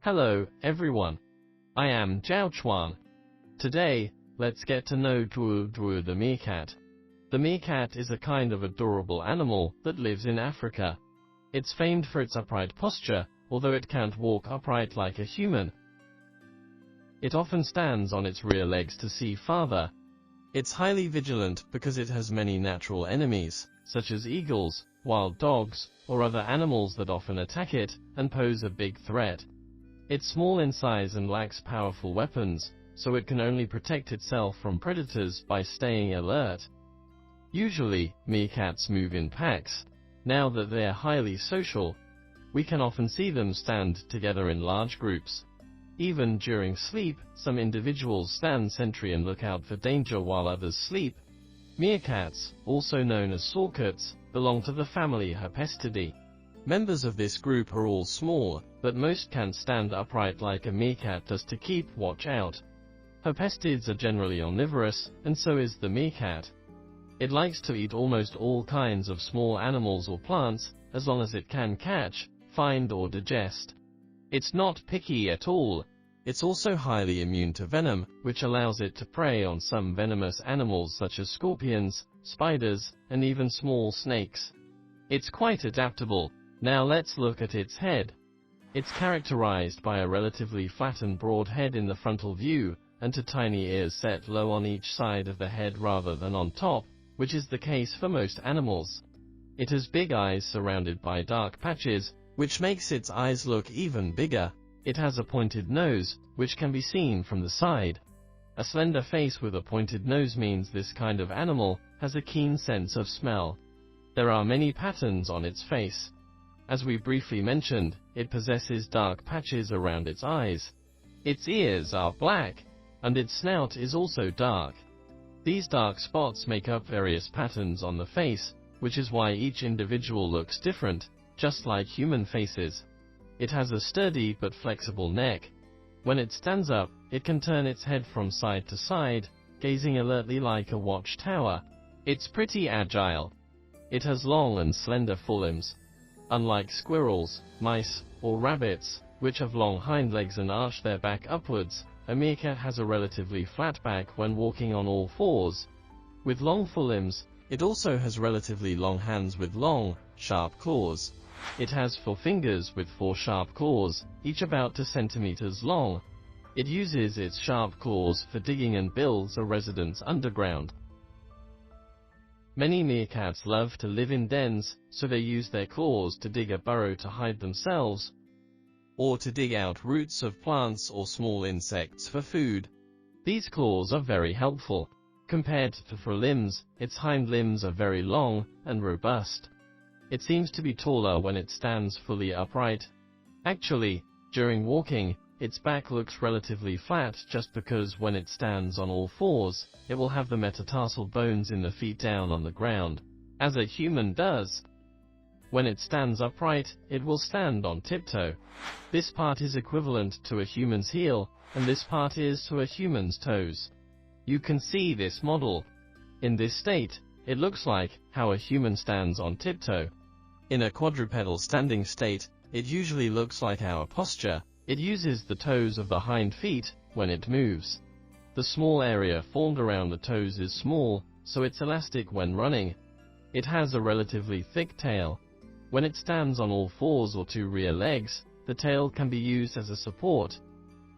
Hello, everyone. I am ZHAO Chuang. Today, let's get to know Duoduo the meerkat. The meerkat is a kind of adorable animal that lives in Africa. It's famed for its upright posture, although it can't walk upright like a human. It often stands on its rear legs to see farther. It's highly vigilant because it has many natural enemies, such as eagles, wild dogs, or other animals that often attack it and pose a big threat. It's small in size and lacks powerful weapons, so it can only protect itself from predators by staying alert. Usually, meerkats move in packs. Now that they are highly social, we can often see them stand together in large groups. Even during sleep, some individuals stand sentry and look out for danger while others sleep. Meerkats, also known as meerkats, belong to the family Herpestidae. Members of this group are all small, but most can stand upright like a meerkat does to keep watch out. Herpestids are generally omnivorous, and so is the meerkat. It likes to eat almost all kinds of small animals or plants, as long as it can catch, find or digest. It's not picky at all. It's also highly immune to venom, which allows it to prey on some venomous animals such as scorpions, spiders, and even small snakes. It's quite adaptable. Now let's look at its head. It's characterized by a relatively flat and broad head in the frontal view, and to tiny ears set low on each side of the head rather than on top, which is the case for most animals. It has big eyes surrounded by dark patches, which makes its eyes look even bigger. It has a pointed nose, which can be seen from the side. A slender face with a pointed nose means this kind of animal has a keen sense of smell. There are many patterns on its face. As we briefly mentioned, it possesses dark patches around its eyes. Its ears are black, and its snout is also dark. These dark spots make up various patterns on the face, which is why each individual looks different, just like human faces. It has a sturdy but flexible neck. When it stands up, it can turn its head from side to side, gazing alertly like a watchtower. It's pretty agile. It has long and slender forelimbs. Unlike squirrels, mice, or rabbits, which have long hind legs and arch their back upwards, a meerkat has a relatively flat back when walking on all fours. With long forelimbs, it also has relatively long hands with long, sharp claws. It has 4 fingers with 4 sharp claws, each about 2 centimeters long. It uses its sharp claws for digging and builds a residence underground. Many meerkats love to live in dens, so they use their claws to dig a burrow to hide themselves, or to dig out roots of plants or small insects for food. These claws are very helpful. Compared to forelimbs, its hind limbs are very long and robust. It seems to be taller when it stands fully upright. Actually, during walking, its back looks relatively flat just because when it stands on all fours, it will have the metatarsal bones in the feet down on the ground, as a human does. When it stands upright, it will stand on tiptoe. This part is equivalent to a human's heel, and this part is to a human's toes. You can see this model. In this state, it looks like how a human stands on tiptoe. In a quadrupedal standing state, it usually looks like our posture. It uses the toes of the hind feet when it moves. The small area formed around the toes is small, so it's elastic when running. It has a relatively thick tail. When it stands on all fours or 2 rear legs, the tail can be used as a support.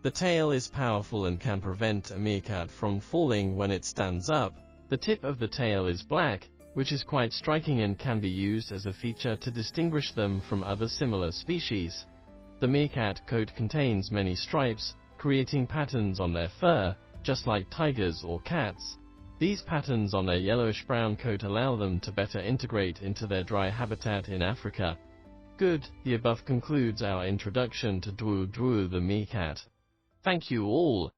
The tail is powerful and can prevent a meerkat from falling when it stands up. The tip of the tail is black, which is quite striking and can be used as a feature to distinguish them from other similar species. The meerkat coat contains many stripes, creating patterns on their fur, just like tigers or cats. These patterns on their yellowish-brown coat allow them to better integrate into their dry habitat in Africa. Good, the above concludes our introduction to Duoduo the meerkat. Thank you all.